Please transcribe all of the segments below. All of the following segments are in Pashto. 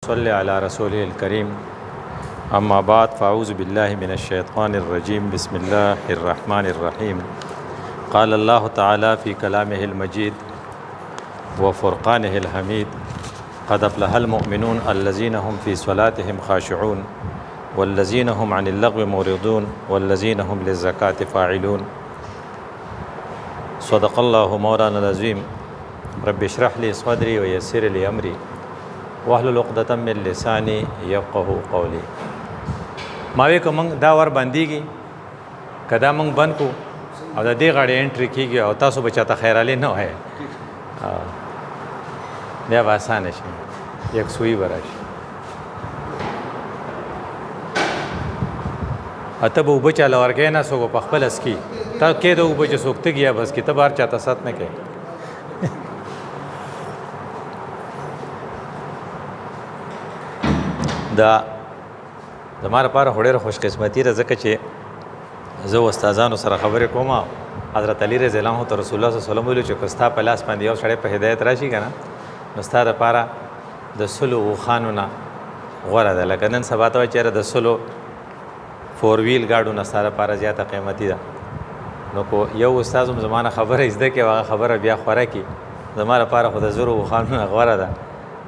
صل على رسوله الكريم أما بعد فأعوذ بالله من الشيطان الرجيم بسم الله الرحمن الرحيم قال الله تعالى في كلامه المجيد وفرقانه الحميد قد أفلح المؤمنون الذين هم في صلاتهم خاشعون والذين هم عن اللغو معرضون والذين هم للزكاة فاعلون صدق الله مولانا العظيم رب اشرح لي صدري ويسر لي أمري واحلل عقدة من لساني يفقهوا قولي ما وی کوم دا ور باندېږي کدا مونږ بند کو او د دې غاړې انټری کیږي او تاسو به چاته خیرالی نه وای بیا به اسانه شي یک سوی به راشي اته به اوبه چاله ورکوې نه څوک په خپل اس کې تا کې د اوبه چې څوک تږي یا بس کې ته بار چاته سات نه کوې دا زما لپاره خو ډېره خوش قسمتي ده ځکه چې زه استادانو سره خبرې کوم حضرت علي رضی الله عنه ته رسول الله صلی الله علیه وسلم ویلو چې که ستا په لاس باندې یو سړی په هدایت راشي که نه نو ستا دپاره د سلو اوښانو نه غوره ده لکه نن سبا ته وایي چېرې د سلو فور ویل ګاډو نه ستا دپاره زیاته قیمتي ده نو کو یو استاد هم زما نه خبره زده کړي او هغه خبره بیا خوره کړي زما لپاره خو د زرو اوښانو نه غوره ده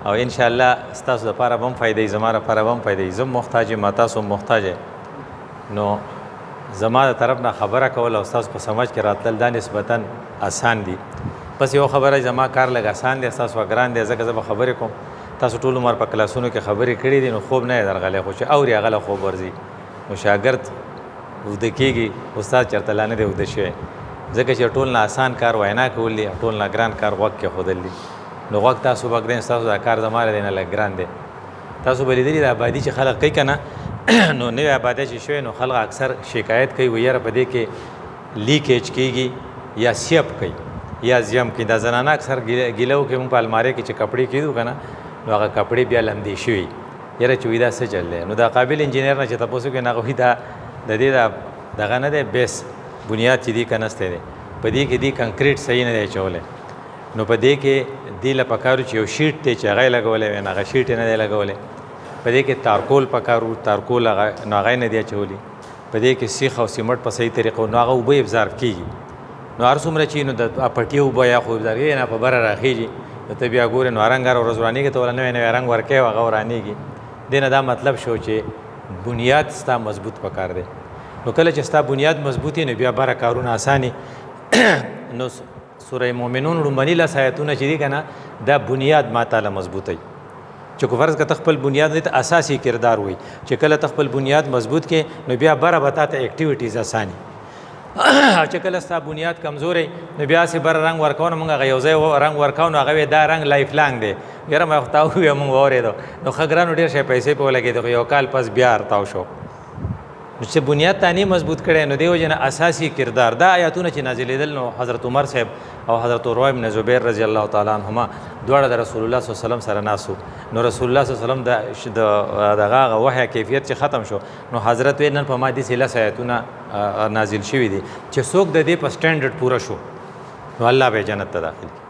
او ان شاء الله ستاسو لپاره هم فائدې زما لپاره هم فائدې زم محتاج ما تاسو محتاج نو زما د طرف نه خبره کول او تاسو په سمجھ کې راتل دا نسبتا آسان دي پس یو خبره زما کار لږ آسان دی تاسو ګران دی ځکه زه به خبرې کوم تاسو ټول عمر په کلاسونو کې خبرې کړې دي نو خوب نه درغلی خو چې اوري هغه خوب ورځي نو شاګرد اوده کېږي استاد چېرته لا نه دی اوده شوی ځکه چې ټول نه آسان کار وینا کول دي ټول نه ګران کار غوږ کېښودل دي نو غوږ تاسو بګدین تاسو دا کار زماره دی نه لږ ګران دی تاسو به لیدلي د آبادي چې خلک کوي که نه نو نوې آبادی چې شوی نو خلک اکثر شکایت کوي ویره په دې کې لیکیج کېږي یا سیب کوي یا زیم کوي دا زنانه اکثر ګیله وکړي مونږ په المارۍ کې چې کپړې کېدو که نه نو هغه کپړې بیا لمدې شوي یاره چې وایي دا څه چل دی نو دا قابل انجینر نه چې تپوس وکړي نه هغه وایي دا د دې دغه نه دی بیس بنیاد چې دی که نستی دی په دې کې دی کنکریټ صحیح نه دی اچولی نو په دې کې دې له پکارو چې یو شیټ دی چې هغه یې لګولی وی نو هغه شیټ یې نه دی لګولی په دې کې تارکول پکارو تارکول نو هغه یې نه دی اچولی په دې کې سیخ او سیمټ په صحیح طریقو نو هغه اوبه ابزارف کېږي نو هر څومره چې نو د پټي اوبه یا خو ابزار کېږي نه په بره راخېږي نو ته بیا ګورې نو رنګ هره ورځ ورانېږي ته وله نوی نوی رنګ ورکوې هغه ورانېږي دې نه دا مطلب شو چې بنیاد ستا مضبوط پکار دی نو کله چې ستا بنیاد مضبوط نو بیا بره کارونه اساني نو سوره مومنون لومبني لس آیتونه چې دي که نه دا بنیاد ما تعالی مضبوطوي چې کو فرض که ته خپل بنیاد دی ته اساسي کردار وي چې کله ته خپل بنیاد مضبوط کې نو بیا بره به تا ته اکټیویټیز اساني چې کله ستا بنیاد کمزوری نو بیا هسې بره رنګ ورکوو نو مونږ هغه یو ځای رنګ ورکوو نو هغه دا رنګ لایف لانګ دی یاره ما خو تا وویه مونږ واورېدو نو ښه ګرانو ډېر شی پیسې پې ولګېدو خو یو کال پس بیا ارتاو شو نو چې بنیاد تا نه مضبوط کړی نو دې وجې نه اساسي کردار دا آیاتونه چې نازلېدل نو حضرت عمر صاحب او حضرت عروه بن زبیر رضی الله تعالی عنهما دواړه د رسول الله صلی الله علیه وسلم سره ناسو نو رسول الله صلی الله علیه وسلم دغه هغه وحی کیفیت چې ختم شو نو حضرت وی نن په ما داسې لس آیتونه نازل شوي دي چې څوک د دې په سټینډرډ پوره شو نو الله به جنت ته داخل کړي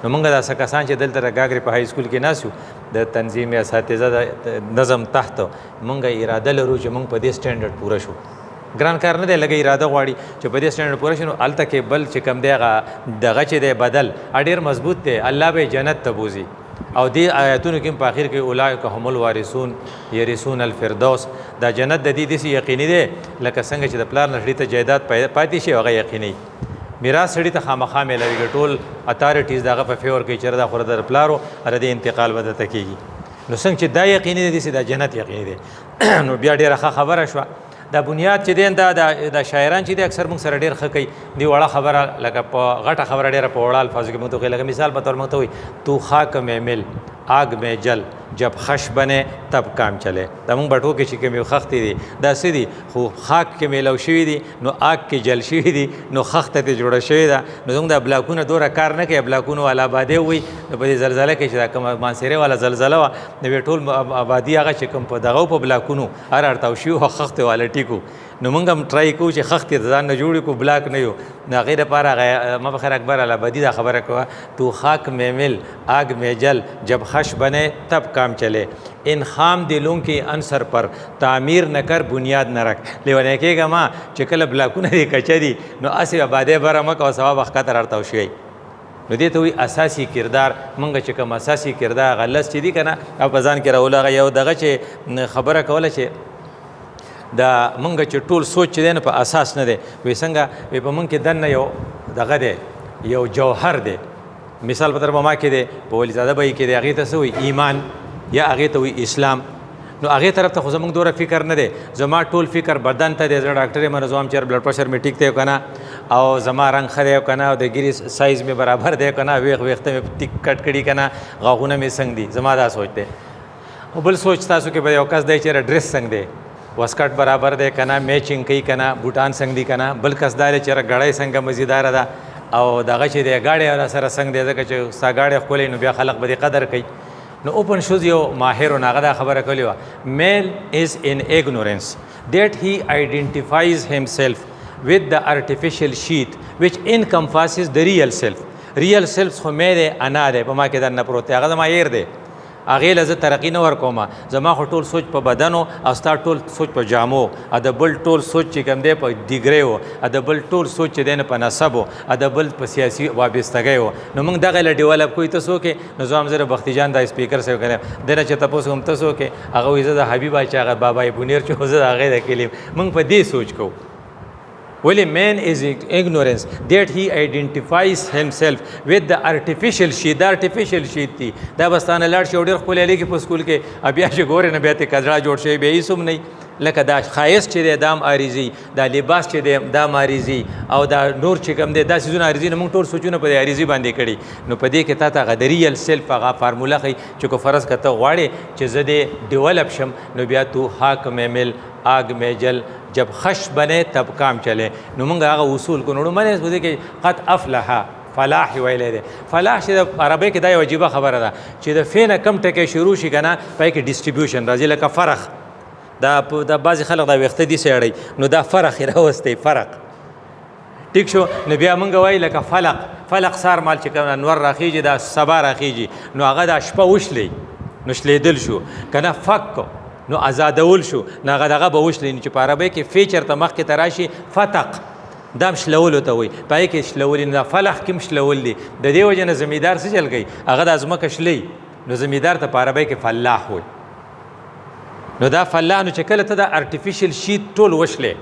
نو موږ داسې کسان چې دلته د ګاګرې په های سکول کې ناست یو د تنظیم اساتذه د نظم تحت موږ اراده لرو چې موږ په دې سټینډرډ پوره شو ګران کار نه دی لږه اراده غواړي چې په دې سټینډرډ پوره شي نو هلته کې بل چې کوم دی هغه دغه چې دی بدل ډېر مضبوط دی الله به جنت ته بوځي او دې آیاتونو کې په آخر کې اولئک هم الوارثون یرثون الفردوس دا جنت د دې داسې یقیني دی لکه څنګه چې د پلار نه سړي ته جایداد پاتې شي هغه یقیني میراث سړي ته خامخا میلاویږي ټول اتارټیز د هغه په فیور کوي چې دا خو د پلارو د دې انتقال به درته کېږي نو څنګه چې دا یقیني دی داسې دا جنت یقیني دی نو بیا ډېره ښه خبره شوه دا بنیاد چې دی دا شاعران چې دی اکثر موږ سره ډېر ښه کوي دی وړه خبره لکه په غټه خبره ډېره په وړه الفاظو کې موږ ته لکه مثال په طور موږ ته وایي تو خاک میں مل آگ میں جل جب خش بنے تب کام چلے دا موږ بټو کې چې کومې خښتې دي دا څه دي خو خاک کې میلاو شوي دي نو آگ کې جل شوي دي نو خښته ترې جوړه شوې ده نو زموږ دا بلاکونه دوره کار نه کوي بلاکونو والا آبادۍ وایي نو په دې زلزله کې چې دا کومه مانسیرې والا زلزله وه نو بیا ټول آبادي هغه چې کوم په دغه په بلاکونو هر اړتاو شوي خښتې والا ټیکو نو موږ هم ټرای کوو چې خښتې د ځان نه جوړې کړو بلاک نه یو نو هغې دپاره ما بخیر اکبر الابدي دا خبره کوه تو خاک میں مل آگ میں جل جب خش بنے تب کام چلے ان خام دلوں کی عنصر پر تعمیر نه کر بنیاد نه رک لیونی کېږه ما چې کله بلاکونه دې کچه دي نو هسې ابادۍ بره مه کوه سبا به ښکته راړتاو شوی نو دې ته وایي اساسي کردار موږ چې کوم اساسي کردار هغه لس چې دي که نه او په ځان کې راولو هغه یو دغه چې خبره کوله چې دا مونږ چې ټول سوچ چې دی نو په اساس نه دی وایي څنګه وایي په مونږ کې دننه یو دغه دی یو جوهر دی مثال په طرف ما کې دی په ولیزاده بهي کې دی هغې ته څه وایي ایمان یا هغې ته وایي اسلام نو هغې طرف ته خو زموږ دوره فکر نه دی زما ټول فکر بدن ته دی زه ډاکټر یم نظام چېر بلډ پرشر مې ټیک دی که نه او زما رنګ ښه دی که نه او د ګیرې سایز مې برابر دی که نه ویښته مې ټیک کټ کړي که نه غاښونه مې څنګه دي زما دا سوچ دی او بل سوچ تاسو کې به یو کس دی چېرې ډرس څنګه دی وسکټ برابر دی که نه میچنګ کوي که نه بوټان څنګه دي که نه بل کس دا دی چېرې ګړی څنګه مزیداره ده او دغه چې دی ګاډی راسره څنګه دی ځکه چې ستا ګاډی ښکلی نو بیا خلک به دې قدر کوي نو اوپن شوز یو ماهر و هغه دا خبره کړې وه میل از ان ایګنورنس دیٹ هی آئیډینټیفایز himself with the artificial sheath which encompasses the real self real self خو مې دی انا دی په ما کې دننه پروت دی هغه زما ایر دی هغې له زه ترقي نه ورکوم زما خو ټول سوچ په بدن او ستا ټول سوچ په جامو ا د بل ټول سوچ چې کوم دی په ډیګرۍ و ا د بل ټول سوچ چې دی نه په نسب و ا د بل په سیاسي وابستګۍ و نو موږ دغه له ډیولپ کوو ته څوک یې نو زه هم زه بختي جان دا سپیکر صاحب کړی دی نه چې تپوس کوم ته څوک یې هغه وایي زه د حبیب چې هغه بابا بونیر چې زه د هغې د کلیم موږ په دې سوچ کوو ولې man is ignorance that he identifies himself with the artificial sheath دا artificial sheath دي دا بستانه لاړ شي او ډېر ښکلی لیکي په سکول کې بیا چې ګورې نه بیا ترې کزړه جوړ شوی بیا هېڅ هم نه لکه دا ښایست چې دی دا هم عارضي دا لباس چې دی دا هم عارضي او دا نور چې کوم دی دا څیزونه عارضي نه موږ ټول سوچونه په دې عارضي باندې کړي نو په دې کې تا ته هغه د ریل سیلف هغه فارموله ښایي چې کو فرض که ته غواړې چې زه دې ډیولپ شم نو بیا تو حاک میں مل آگ میں جل جب خش بنے تب کام چلے نو موږ هغه اصول کو نو منې په دې کې قد افلح فلاح ویلی دی فلاح چې د عربۍ کې دا یو عجیبه خبره ده چې د فې نه کم ټکی شروع شي که نه پای کې ډسټریبیوشن راځي لکه فرق دا بعضې خلک دا ویښته دي سیړی نو دا فرق یې راوستی فرق ټیک شو نو بیا موږ وایي لکه فلق سار مال چې کوم انور راخیږي دا سبا راخیږي نو هغه دا شپه وشلی نو شلیدل شو که نه فک نو آزادول شو نو هغه دغه به وشلی نو چې په عربۍ کې فی چېرته مخکې ته راشي فتق دا هم شلولو ته وایي په هغې کې شلولي نو دا فلح کې هم شلول دي د دې وجې نه زمیندار څه چل کوي هغه دا ځمکه شلی نو زمیندار ته په عربۍ کې فلاح وایي نو دا فلاح نو چې کله ته دا ارټیفیشل شیت ټول وشلی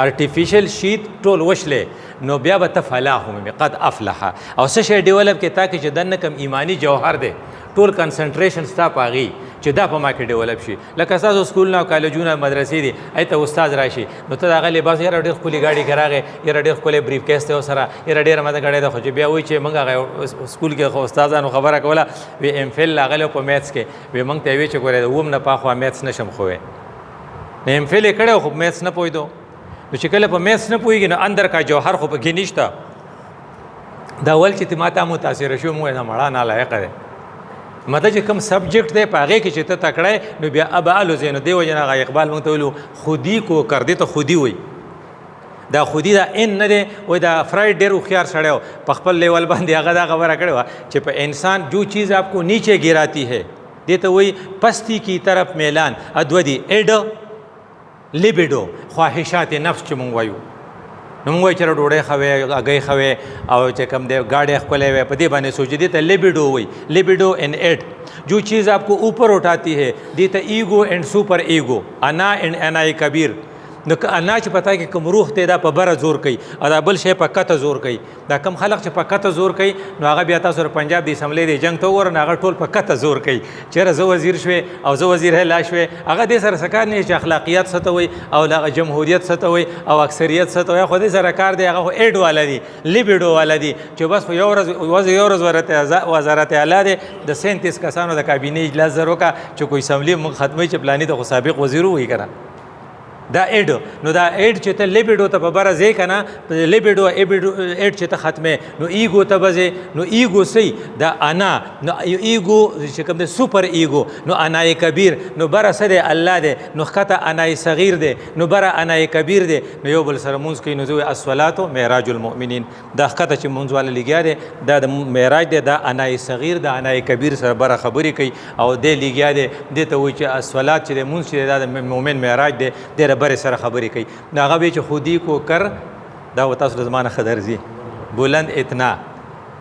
ارټیفیشل شیت ټول وشلی نو بیا به ته فلاح ومومې قد افلح او څه شی ډیولپ کې تا کې چې دننه کم ایماني جوهر دی ټول کنسنټریشن ستا په هغې چې دا په ما کې ډیولپ شي لکه ستاسو سکولونه او کالجونه مدرسې دي هلته استاد راشي نو ته د هغه لباس یاره ډېر ښکلې ګاډي کې راغې یاره ډېر ښکلی بریف کیس دی ورسره یاره ډېره مده ګاډۍ ده خو چې بیا وایي چې موږ هغه سکول کې خو استادانو خبره کوله وی ایم فل راغلی په میتس کې وی موږ ته یې وی چې ګورې د اووم نه پاخوا میتس نشم ښوی نو ایم فل یې کړی خو میتس نه پوهېدو نو چې کله په میتس نه پوهېږي نو اندر کا جوهر خو پکې نشته دا ول چې ته ما ته متاثره شو موږ نه مړه نالایقه دی مته چې کوم سبجیکټ دی په هغې کې چې ته تکړی نو بیا اب الوځې نو دې وجې نه هغه اقبال موږ ته ویلو خودي کو کردې ته خودي وایي دا خودي دا ان نه دی وایي دا فرایډ ډېر هوښیار سړی و په خپل لیول باندې هغه دا خبره کړې وه چې په انسان جو چیز آپ کو نیچے گراتی ہے دې ته وایي پستی کی طرف میلان ادوه دي ایډ لیبیډو خواهشات نفس چې مونږ وایو نو مونږ وایو چې ډوډۍ ښه وی هګۍ ښه وی او چې کوم دی ګاډی ښکلی وی په دې باندې سوچي دې ته لیبیډو وایي لیبیډو اینڈ ایٹ جو چیز آپ کو اوپر اٹھاتی ہے دې ته ایگو اینڈ سپر ایگو انا اینڈ انای کبیر نو انا چې پتا کې کوم روح ته دا په بره زور کوي او دا بل شی په کته زور کوي دا کم خلک چې په کته زور کوي نو هغه بیا تاسو پنجاب د اسمبلی د جنگ ته وګورئ نو هغه ټول په کته زور کوي چېرې زه وزیر شوې او زه وزیر هلا شوې هغه دې سره څه کار نه چې اخلاقیات څه ته وایي او هغه جمهوریت څه ته وایي او اکثریت څه ته وایي خو دې سره کار دی هغه خو ایډ والا دي لیبیډو والا دي چې بس په یو ورځ وزارت اعلی دی د 37 کسانو د کابینې اجلاس زر وکړه چې کوئی اسمبلی موږ ختموي چې پلاني ته خو سابق وزیر وایي که نه دا ایډ نو دا ایډ چې ته لیبیډو ته په بره ځې که نه لیبیډو ایډ چې ته ختمې نو ایګو ته به ځې نو ایګو صحیح دا انا نو ایګو چې کوم دی سوپر ایګو نو انای کبیر نو بره څه دی الله دی نو ښکته انای صغیر دی نو بره انای کبیر دی نو یو بل سره مونځ کوي نو زه الصلاتو معراج المؤمنین دا ښکته چې مونځ والا لګیا دی دا د معراج دی دا انای صغیر د انای کبیر سره بره خبرې کوي او دی لګیا دی دې ته وایي چې الصلات چې دی مونځ چې دی دا د مؤمن معراج دی دی د برې سره خبرې کوي نو هغه به چې خودی کو کر دا و تاسو زمانه ښه درځي بلند اتنا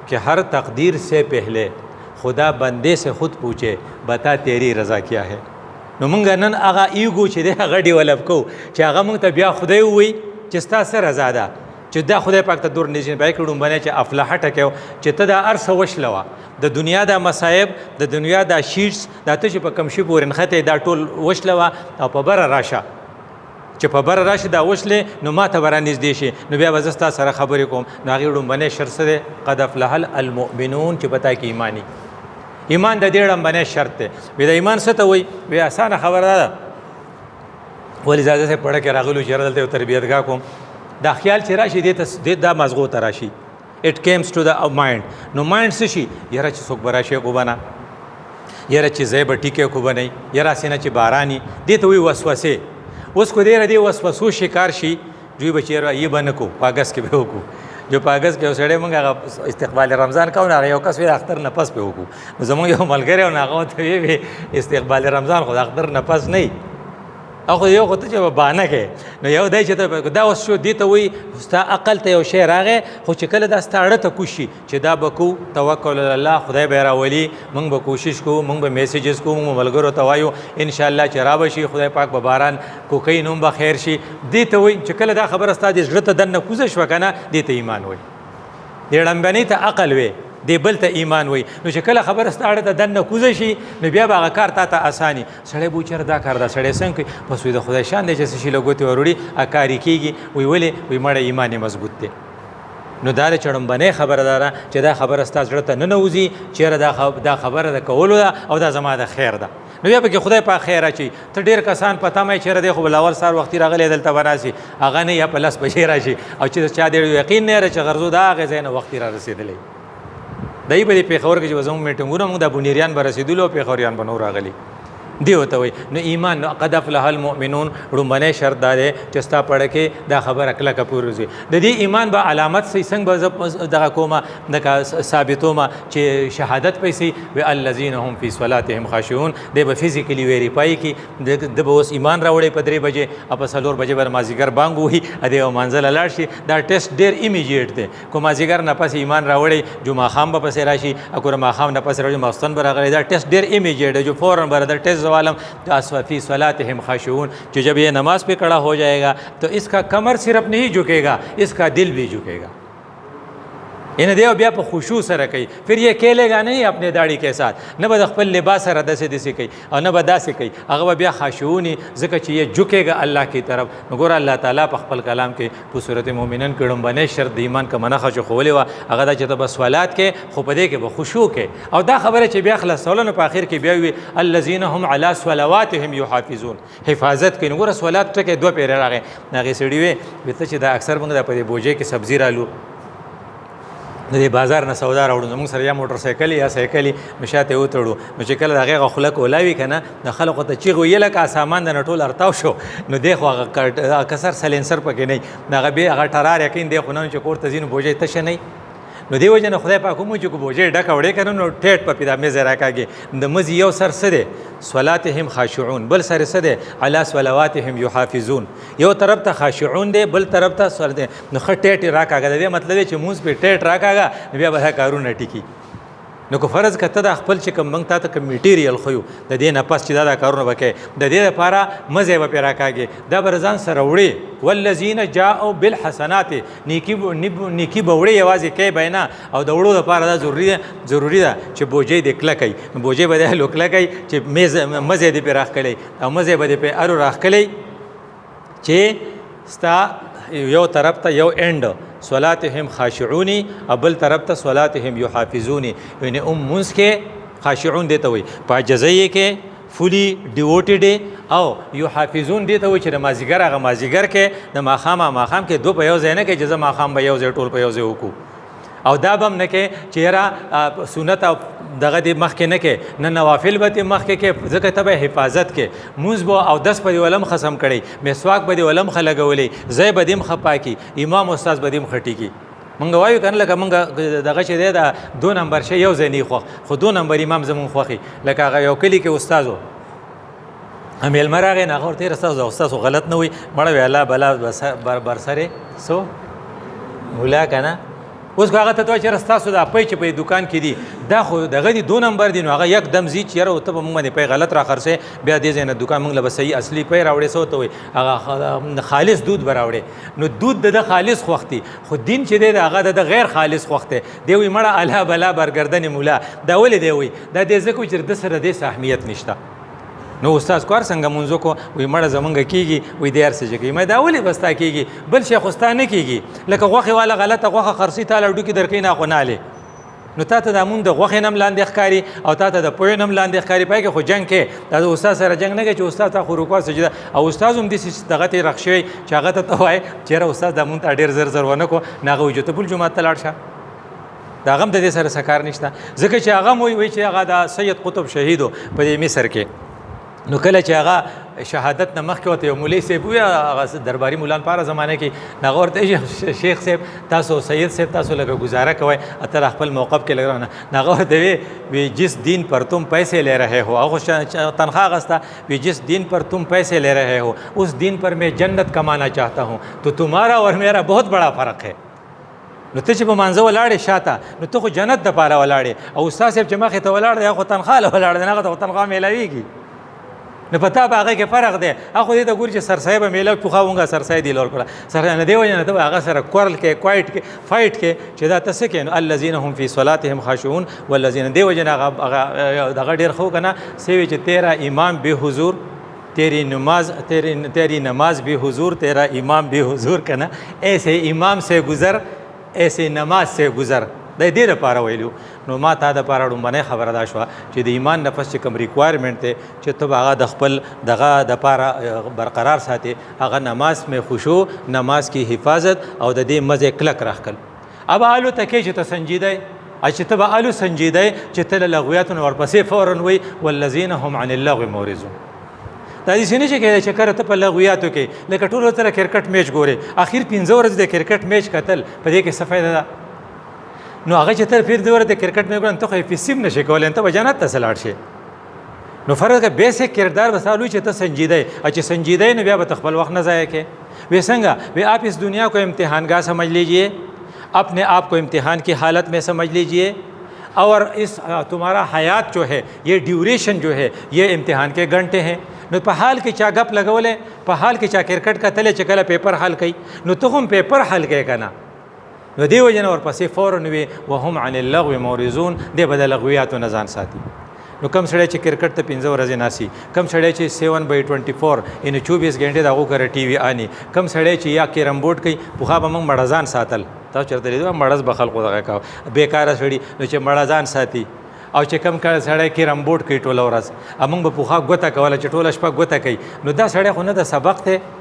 کہ ہر تقدیر سے پہلے خدا بندے سے خود پوچھے بتا تیری رضا کیا ہے نو مونږ نن هغه ایګو چې دی هغه ډیولپ کوو چې هغه مونږ ته بیا خدای ووایي چې ستا څه رضا ده چې دا خدای پاک ته دور نږدې بیا کړو باندې چې افلاحه ټکیو چې ته دا هر څه وشلوه د دنیا دا مصایب د دنیا دا شیټس دا ته چې په کم شي پورې نښتې دا ټول وشلوه او په بره راشه چې په بره راشي دا وشلې نو ما ته به رانږدې شي نو بیا به زه ستا سره خبرې کوم نو هغې ړومبنی شرط څه دی قد افلح المؤمنون چې په تا کې ایماني ایمان د دې ړومبنی شرط دی وی د ایمان څه ته وایي وی اسانه خبره ده ولې زه داسې پړه کې راغلو چې یاره دلته یو تربیتګاه کوم دا خیال چې راشي دې دا مغزو ته راشي اټ کیمز ټو د مایند نو مایند څه شي یاره چې څوک به راشي کو بنا یاره چې ځای به ټیکې کو بنئ یاره هسې نه چې باراني دې ته وایي وسوسې اوس کو دې وسوسو شکار شي دوی به چېرې یې به نه کوو په اګست کې به وکړو جو په اګست کې یو سړی موږ هغه استقبال رمضان کوو نو هغه یو کس وی د اختر نه پس پې وکړو نو زموږ یو ملګری و نو هغه ورته وی استقبال رمضان خو د اختر نه پس نه او خو یو خو ته چې به بهانه کوې نو یو دی چې ته دا اوس شو دې ته وایي ستا عقل ته یو شی راغی خو چې کله دا ستا اړه ته کوز شي چې دا به کوو توکل الله خدای به یې راولي موږ به کوشش کوو موږ به میسیجز کوو موږ به ملګرو ته وایو انشاءالله چې را به شي خدای پاک به باران کوکۍ نوم به خیر شي دې ته وایي چې کله دا خبره ستا د زړه ته دننه کوزه شوه که نه دې ته ایمان وایي دې ړمبنۍ ته عقل وی دی بل ته ایمان وای نو چې کله خبره ستا اړه ته دننه کوزه شي نو بیا به هغه کار تا ته اساني سړی به چېرې دا کار دا سړی څنګه کوي بس وایي د خدای شان دی چې څه شي له ګوتې وروړي کاري کېږي وایي ولې وایي مړی ایمان یې مضبوط دی نو دا د چړمبنۍ خبره ده چې دا خبره ستا زړه ته ننوځي چېرې دا خبره د کولو ده او دا زما د خیر ده نو بیا پکې خدای پاک خیر اچوي ته ډېر کسان په تمه یې چېرې دی خو بلاول سهار وختي راغلی دلته به راسي هغه نه یا په 10 بجې راشي او چې چا دې یقین نه لري چې غرضو د هغې ځای نه وختي را رسېدلی دای په دې پېښور کې چې زموږ میټینګونه موږ د بونیریان به رسېدلو او پېښوریان به نور راغلي دی ورته وایي نو ایمان نو قد افلح المؤمنون ړومبنی شرط دا دی چې ستا پړه کې دا خبره کلکه پورې وځي د دې ایمان به علامت صحیح څنګه به زه دغه کومه دغه ثابتومه چې شهادت پیسې وی الذین هم فی صلاتهم خاشعون دی به فزیکلی ویریفای کي د به اوس ایمان راوړی په 3 بجې او په 4 بجې به مازدیګر بانګ وهي ا دې منځله لاړ شي دا ټیسټ ډېر ایمیجیټ دی کو مازدیګر نه پس ایمان راوړی جو ماښام به پسې راشي او که ماښام نه پسې راشي ماخستن به راغلی دا ټیسټ ډېر ایمیجیټ دی جو فوراً به دا ټیسټ عالم تو فی صلاتهم خاشعون کہ جب یہ نماز پہ کھڑا ہو جائے گا تو اس کا کمر صرف نہیں جھکے گا اس کا دل بھی جھکے گا ان دیو بیا په خشوع سره کوي پھر یہ کھیلے گا نہیں اپنے داڑھی کے ساتھ نہ به خپل لباس سره داسې داسې کوي او نه به داسې کوي هغه بیا خاشعوني ځکه چې یہ جھکے گا الله کی طرف نګور الله تعالی په خپل کلام کې په سورۃ المؤمنین کې ډومبنه شرط د ایمان کا منخه شو خولې وا هغه د چې په صلات کې خو په دې کې به خشوع کې او دا خبره چې بیا خلاصولنه په اخر کې بیا وي الذين هم على صلواتهم يحافظون حفاظت کوي نګور صلات ټکه دوه پیر راغی هغه سړي وي چې دا اکثر موږ د په بوجه کې سبزی رالو د بازار نه سودا راوړو موږ سره یا موټر سایکل یا سایکل مشاته وتړو نو چې کله هغه خلک ولاوي کنه د خلکو ته چیغ ویل کا سامان د نټول ارتاو شو نو دغه هغه کسر سلنسر پکې نه هغه به هغه ټرار یقین دی خو نه چې کوړه زینو بوجه تش نه نو دیو جن خدای پاک مو چې کو بوجه ډکه وړې کنه نو ټیټ په پیدا مې زرا کاږي د مزي یو سر سره صلاتهم خاشعون بل سر سره علی صلواتهم یحافظون یو طرف ته خاشعون دی بل طرف ته سر دی نو خټیټ راکاګه دی مطلب چې موږ په ټیټ راکاګه بیا به کارونه ټیکی نو کو فرض کته د خپل چې کوم موږ ته کوم میټیریل خو د دې نه پس چې دا کارونه وکړي د دې لپاره مزه به راکاږي دا برزان سره وړي والذین جاءوا بالحسنات نیکی به وړي یوازې کې بینا او د وړو لپاره دا ضروری ده چې بوجې د کله کوي بوجې به د لوکله کوي چې مزه دې په راخلي او مزه به دې په ارو راخلي چې ستا یو طرف ته یو اند صلاتهم خاشعونی ابل طرف ته صلاتهم یحافظونی یعنی منس کې خاشعون دیته وي پاجزیه کې فولي ډیوټډ او یحافظون دې ته وایي چې د مازدیګر هغه مازدیګر کې د ماښام کې دو په یو ځای نه کوي چې زه ماښام به یو ځای ټول په یو ځای وکړو او دا به هم نه کوي چې یاره سنت او دغه دې مخکې نه کې نه نوافل به دې مخکې کې ځکه ته به حفاظت کې مونځ به اودس به دې ولم ختم کړی مسواک به دې ولم ښه لګولی ځای به دې هم ښه پاکي امام استاد به دې هم ښه مونږ وایو کنه لکه مونږ دغه چې دی دا 2 نمبر شی یو ځای نه خوښ خو 2 نمبر امام زمونږ خوښي لکه هغه یو کلي کې استاد و میلمه راغی نه هغه ورته یې استاد غلط نه وي مړه وی الله بلا برسرې سو مولا کنه اوس هغه ته وایي چې ستاسو دا پی چې په دکان کې دي دا خو دغه دي 2 نمبر دي نو هغه یکدم ځي چې یاره ته به مونږ باندې پی غلط را خرڅې بیا دې ځای نه دکان مونږ له به صحیح اصلي پی راوړې څه ورته وایي هغه خالص دود به راوړې نو دود د خالص خوښ دي خو دین چې دی د هغه د غیر خالص خوښ دی دی وایي مړه الله بلا برګردن مولا دا ولې دی وایي دا دې ځکه چې د سره دې اهمیت نشته نو استاد کار څنګه مونږ کو وی مړه زمونږ کیږي وی دیر څه کوي مې دا ولې بستا کیږي بل شیخ استاد نه کیږي لکه غوخه والا غلطه غوخه خرسي تعالی ډوکی درکې نه خوناله نو تاسو د مونږ د غوخه نم لاندې ښکاری او تاسو د پوی نم لاندې ښکاری پای کې خو جنگ کې د استاد سره جنگ نه کوي چې استاد ته خو رکوع سجده او استاد هم د دغه ته رخصوي چې هغه ته وای چې استاد د مونږ ته ډیر زر ونه کو ناغه وجود بل جمعه ته لاړ شه دا غم د دې سره سکار نشته ځکه چې هغه وی چې هغه د سید قطب شهیدو په مصر کې نو کله چې هغه شهادت نه مخکې وته یو مولوي صاحب وي هغه درباري مولان په زمانه کې هغه ورته شیخ صاحب تاسو سید صاحب تاسو لږ گزاره کوئ اتر خپل موقف کې لګرانه هغه ورته وی جس دین پر تم پیسے لے رہے ہو هغه تنخواہ غستا وی جس دین پر تم پیسے لے رہے ہو اس دین پر میں جنت کمانا چاہتا ہوں تو تمہارا اور میرا بہت بڑا فرق ہے نو ته چې په مانځه ولاړې شاته نو ته خو جنت دپاره ولاړې او استاد صاحب چې مخې ته ولاړ دی هغه خو تنخواه له ولاړ دی هغه ته خو تنخواه میلاویږي نو پتا به هغه کې فرق دی هغه دې ته ګوري چې سرسایه به میله پوخاونګه سرسایه دی لور کړه سر نه دی وایي نه ته هغه سره کورل کې کوایټ کې فایټ کې چې دا تاسو کې نو الذين هم فی صلاتهم خاشعون والذین دی وجه هغه دغه ډیر خو کنه سوي چې تیرا امام به حضور تیری نماز بھی حضور تیرا امام بھی حضور کنا ایسے امام سے گزر ایسے نماز سے گزر د دې لپاره ویلو نو ما تا د پاره ډومبنه خبره دا شو چې د ایمان نفس چې کوم ریکوایرمنٹ ته چې ته هغه د خپل دغه د پاره برقرار ساتي هغه نماز میں خشوع نماز کی حفاظت او د دې مزه کلک راخل اب آلو تکي چې ته سنجیده چې ته به آلو سنجیده چې ته لغویات ورپسې فورا وي والذین هم عن اللغو معرضون دا دې سینې چې کړه ته په لغویاتو کې لکه ټول تر کرکټ میچ ګوري اخر 15 ورځې د کرکټ میچ قتل په دې کې څه فائدہ ده نو هغه چې تر پیر دوره د کرکټ نه ګورن ته خو فیسیم نشي کولای ته جنت ته سلاړ شي نو فرض که بیسیک کردار بسالو چې ته سنجیده چې سنجیده نه بیا به خپل وخت نه ضایع کې وې څنګه وې آپ اس دنیا کو امتحانگاہ سمجھ لیجئے اپنے آپ کو امتحان کی حالت میں سمجھ لیجئے اور اس تمہارا حیات جو ہے یہ ڈیوریشن جو ہے یہ امتحان کے گھنٹے ہیں نو په حال کې چا غپ لګولې په حال کې چا کرکټ کتلې چې کله پیپر حل کوي نو ته هم پیپر حل کوي کنه نو دی وجه نه ورپسې فورا وي وهم عن اللغو معرضون دی به د لغویاتو نه ځان ساتي نو کم سړی چې کرکټ ته 15 ورځې ناسي کم سړی چې 7/24 ان 24 غنټې دغه کړه ټي وي اني کم سړی چې یا کیرم بورډ کوي پوخا به موږ مړزان ساتل تاسو چرته لیدو مړز به خلکو دغه کا بیکاره سړی نو چې مړزان ساتي او چې کم کله سړی کیرم بورډ کوي ټوله ورځ موږ به پوخا ګوته کوله چې ټوله شپه ګوته کوي نو دا سړی خو نه د سبق ته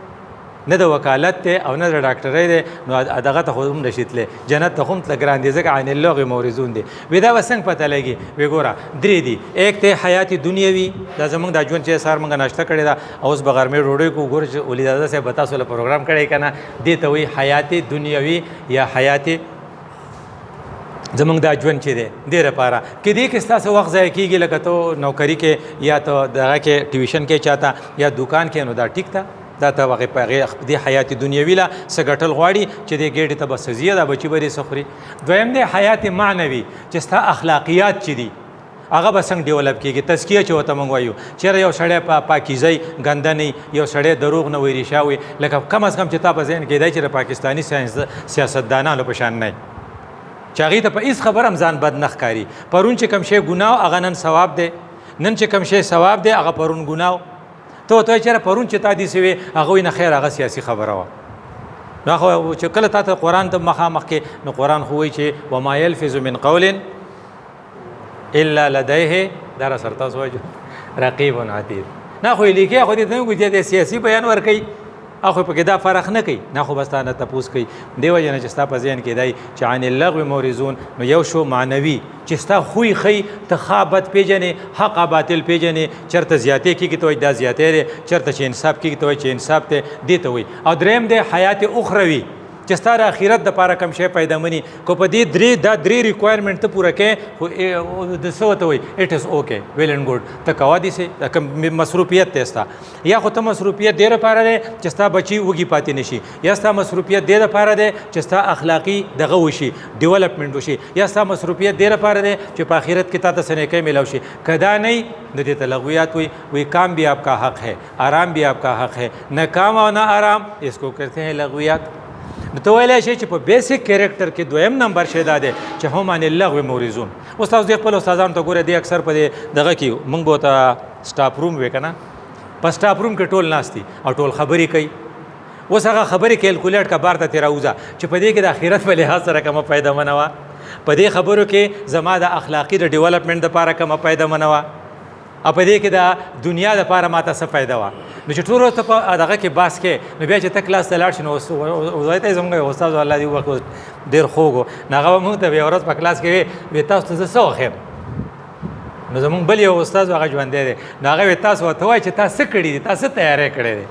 نه د وکالت ته او نه د ډاکټرۍ دی نو دغه ته خو هم نشي تللی جنت ته هم تله ګران دي ځکه عن اللغو معرضون دي وی دا به څنګه پته لګي وی ګوره درې دي ایک ته حیات دنیوي دا زموږ دا ژوند چې سهار موږ ناشته کړې ده اوس به غرمې ډوډۍ کو ګوره چې ولي دادا صاحب به تاسو له پروګرام کړی که نه دې ته وایي حیات دنیوي یا حیات زمونږ دا ژوند چې دی دې لپاره کې دې کې ستاسو وخت ضایع کېږي لکه ته نوکري کې یا ته دغه کې ټیوشن کې چاته یا دوکان کې نو دا ټیک ده دا ته هغې دې حیات دنیوي له څه ګټل غواړي چې دې ګېډې ته به سزیه دا بچي به دې څه خوري دویم دی حیات معنوي چې ستا اخلاقیات چې دي هغه به څنګه ډیولپ کېږي تزکیه چې ورته موږ وایو چېرې یو سړی په پاکیزۍ ګنده نه یو سړی دروغ نه وي ریښه وي لکه کم از کم چې تا په ذهن کې دی چې د پاکستاني سیاستدانانو په شان نه چې هغې ته په هېڅ خبره هم ځان بد نه ښکاري پرون چې کوم شی ګناه هغه نن ثواب دی نن چې کوم شی ثواب دی هغه پرون ګناه ته ورته وایي چېرې پرون چې تا داسې وې هغه وایي نه خیر هغه سیاسي خبره وه نو خو چې کله تا ته قرآن ته مخامخ کې نو قرآن خو وایي چې وما یلفظ من قول الا لدیه دا را سره تاسو وایي رقیب عتید. نه خو یې لیکي خو دې نه وګورئ د سیاسي بیان ورکوي اخو پکې دا فرق نه کوي نه خو بس تا نه تپوس کوي دی وجه نه چې ستا په ذهن کې دی چې عن اللغو مورزون نو یو شو معنوي چې ستا خوی خی ته ښه بد پېژنې حق باطل پېژنې چېرته زیاتې کېږي ته وایي دا زیاتې دی چېرته چې انصاف کېږي ته وایي چې انصاف دی دې ته وایي او درېیم دی حیات اخروي چې ستا د آخرت دپاره کوم شی پیدا مني که په دې دا درې ریکوایرمنټ ته پوره کوې خو د څه ورته وایي اټ از اوکې ویل اینډ ګوډ ته کوه داسې د کوم مصروفیت دی ستا یا خو ته مصروفیت دې لپاره دی چې ستا بچي وږي پاتې نه شي یا ستا مصروفیت دې لپاره دی چې ستا اخلاقي دغه وشي ډیولپمنټ وشي یا ستا مصروفیت دې لپاره دی چې په آخرت کې تا ته څه نیکۍ میلاو شي که دا نه نو دې ته لغویات وی کام بھی آپ کا حق ہے آرام بھی آپ کا حق ہے نہ کام او نہ آرام اس کو کہتے ہیں لغویات نو ته ویلی شي چې په بیسک کیریکټر کې دویم نمبر شی دا دی چې هم عن اللغو مورزون. اوس تاسو د خپل استادانو ته ګوره دی اکثر په دغه کې موږ به ورته سټاف روم وی که نه په سټاف روم کې ټول ناست دي او ټول خبرې کوي اوس هغه خبرې کیلکولیټ که بار ته ترې راوځه چې په دې کې د آخرت په لحاظ سره کومه فایده منه وه په دې خبرو کې زما د اخلاقي د ډیولپمنټ دپاره کومه فایده منه وه او په دې کې د دنیا دپاره ماته څه فایده وه نو چې ټول ورته په دغه کې بحث کې نو بیا چې ته کلاس ته لاړ شي نو وایي ته زموږ یو استاد الله دې وخت ډېر خوږ و نو هغه به موږ ته بیا ورځ په کلاس کې وي تاسو ته زه څه وښیم نو زموږ بل یو استاد هغه ژوندی دی نو هغه وایي تاسو ورته وایي چې تا څه کړي دي تا څه تیاری کړی دی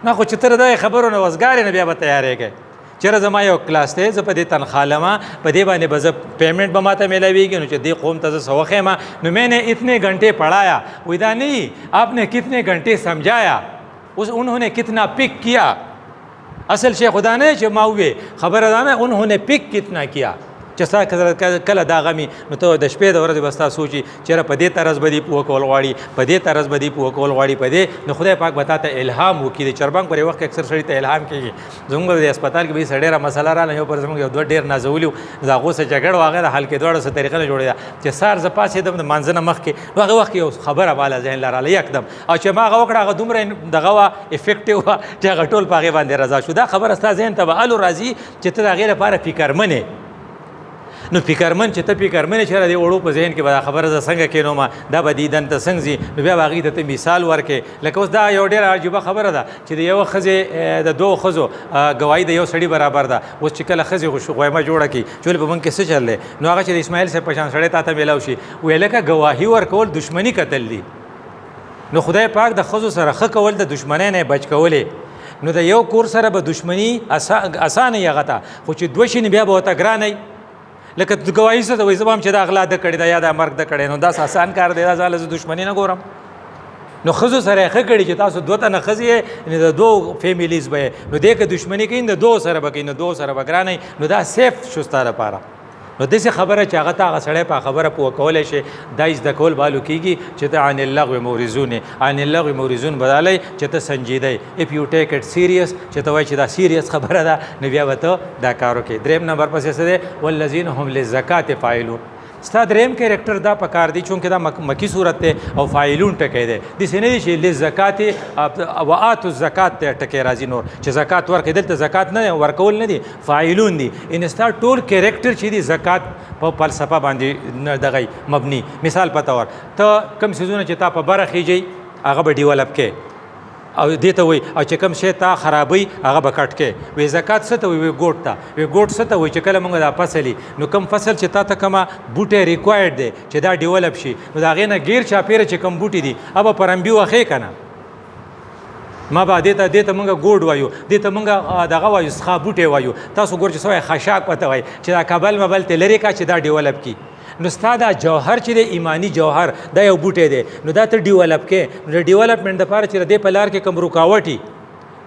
نه خو چې ته د دغې خبرو نه وزګار یې نو بیا به تیاری کوې چېرې زما یو کلاس دی زه په دې تنخوا لمه په دې باندې به زه پیمنټ به ماته میلاویږي نو چې دې قوم ته زه څه وښیم نو میں نے اتنے گھنٹے پڑھایا وی دا نہیں آپ نے کتنے گھنٹے سمجھایا انہوں نے کتنا پک کیا اصل شی خدا نه چې ما وې خبره ده نه انہوں نے پک کتنا کیا چې ستا کله دا غمي نو ته د شپې د ورځې به ستا سوچي چېرې په دې طرز به دې پوه کول غواړي په دې طرز به دې پوه کول غواړي په دې نو خدای پاک به تا ته الهام وکړي د چربنګ پر یو وخت کې اکثر سړي ته الهام کېږي زموږ د هسپتال کې به یې ډېره مسله راغله یو پر زموږ یو دوه ډېر نازولي وو د هغو سره جګړه وه هغه د حل کېدو څه طریقه نه جوړېده چې سهار زه پاڅېدم د مانځه نه مخکې نو هغه وخت کې یو خبره بالا ذهن له راله یکدم او چې ما هغه وکړه هغه دومره دغه وه افیکټیو وه چې هغه ټول په هغې باندې رضا شو دا خبره ستا ذهن ته به الو راځي چې ته د هغې لپاره فکرمن یې نو فکرمن چې ته فکرمن چې د وړو په ذهن کې به دا خبره زه څنګه کینوم دا به دیدن ته څنګه ځي نو بیا به هغې ته ته مثال ورکې لکه اوس دا یو ډېره عجیبه خبره ده چې د یوه ښځې د دوو ښځو ګواهي د یو سړي برابر ده اوس چې کله ښځې غویمه جوړه کړي چې ولې په موږ کې څه چل دی نو هغه چې د اسماعیل صاحب په شان سړی تا ته میلاو شي ویې لکه ګواهي ورکول دشمني کتل دي نو خدای پاک د ښځو سره ښه کول د دشمنۍ نه بچ کولې نو د یو کور سره به دشمني اسانه یې هغه ته خو چې دوه شي نو بیا به ورته ګرانه لکه ګواهي څه ته وایي زه به هم چې دا غلا ده کړې ده یا دا مرګ ده کړی نو داسې آسان کار دی دا زه زه دشمني نه ګورم نو ښځو سره یې ښه کړي چې تاسو دوه تنه ښځې یې د دوو فیملیز به یې نو دې که دشمني کوي د دوو سره به کوي نو دوو سره به ګرانئ نو دا سیف شو ستا لپاره نو داسې خبره چې هغه ته هغه سړی په خبره پوه کولی شي دا زده کول بالو کېږي چې ته عن اللغو مورزون یې عن اللغو مورزون بدالی چې ته سنجیده یې اف یو ټیک اټ سیریس چې ته وایي چې دا سیریس خبره ده نو بیا به ته دا کار وکړې درېیم نمبر پسې څه دی والذین هم للزکات فاعلون ستا درېیم کیریکټر دا پکار دی چونکې دا مکی صورت دی او فاعلون ټکی دی داسې نه دی چې للزکات وآتو الزکات ته ټکی راځي نور چې زکات ورکړي دلته زکات نه ورکول نه دي فاعلون دي ان ستا ټول کیریکټر چې دی زکات په فلسفه باندې دغه مبني مثال په طور ته کوم څیزونه چې تا په بره خیجئ هغه به ډیولپ کې او دې ته وایي او چې کوم شی تا خرابوي هغه به کټ کې وایي زکات څه ته وایي وایي ګوټ ته وایي ګوټ څه ته وایي چې کله موږ دا فصل نو کوم فصل چې تا ته کومه بوټی ریکوایرډ دی چې دا ډیولپ شي نو د هغې نه غیر چاپېره چې کوم بوټي دي هغه به په رمبي وښې که نه ما به دې ته موږ ګوډ وایو دې ته موږ دغه وایو څښا بوټی وایو تاسو ګور چې څه وایي خشاک ورته وایي چې دا کابل مبل ته لرې کا چې دا ډیولپ کړي نو ستا دا جوهر چې دی ایمانی جوهر دا یو بوټی دی نو دا ته ډیولپ کې نو د ډیولپمنٹ دپاره چې د دې په لار کې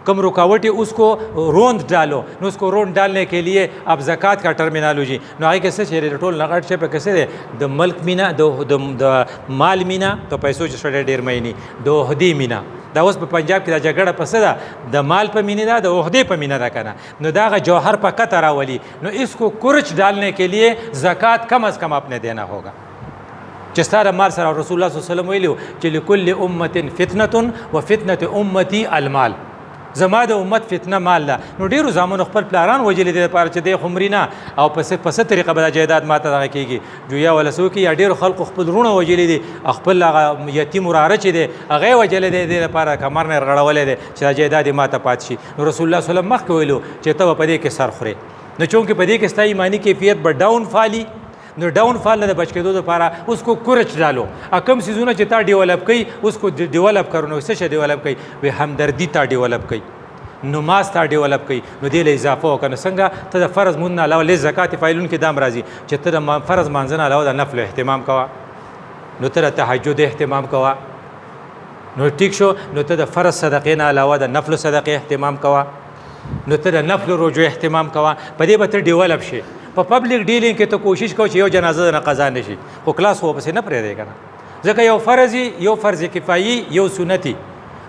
کم رکاوٹی اس کو روند ڈالو نو اس کو روند ڈالنے کے لیے اب زکوٰۃ کا ٹرمینالوجی نو هغې کې څه چې ټول نغټ شی پکې څه دی د ملک مینا د مال مینا په پیسو چې سړی ډېر میني د عهدې مینا دا اوس په پنجاب کې دا جګړه په څه ده د مال په مینې ده د عهدې په مینه ده که نه نو دا هغه جوهر په کته راولي نو اس کو کرچ ڈالنے کے لیے زکوٰۃ کم از کم آپ نے دینا ہوگا چې ستا د مال سره رسول الله صلی الله علیه وسلم ویلي چې لکل امة فتنة و فتنة امتی المال زما د امت فتنه مال ده. نو ډیرو زامنو خپل پلاران وجلې دي لپاره چې د خمري نه او پس طریقه به جایداد ماته دغه کیږي جویا ولا سو کې یا ډیرو خلکو خپل رونه وجلې دي خپل یتیم وراره چې دی هغه وجلې دي د لپاره کمر نه غړولې دي چې جایداد ماته پات شي. نو رسول الله صلی الله علیه وسلم مخ ویلو چې ته په دې کې سر خوري. نو چونکې په دې کې ستا ایمانی کیفیت به ډاون فالي نو ډاون فال نه د بچ کېدو لپاره اوس کو کورج ډالو کم سیزونه چې تا ډیولپ کوي اوس کو ډیولپ کړو. نو څه شي ډیولپ کوي وي همدردی تا ډیولپ کوي نماز تا ډیولپ کوي. نو دې له اضافه وکنه څنګه ته د فرض مون نه علاوه له زکات فایلون کې دام راځي چې ته د فرض مانځنه علاوه د نفل اهتمام کوه نو ته د تهجد اهتمام کوه نو ټیک شو. نو ته د فرض صدقې نه علاوه د نفل صدقې اهتمام کوه نو ته د نفل روزو اهتمام کوه. په دې به ته ډیولپ شي. په پبلک ډیلینګ کې ته کوشش کوه چې یو جنازه نه قضا نشي خو کلاس خو پسې نه پرېږدی که نه ځکه یو فرضي یو فرض کفایي یو سنتي.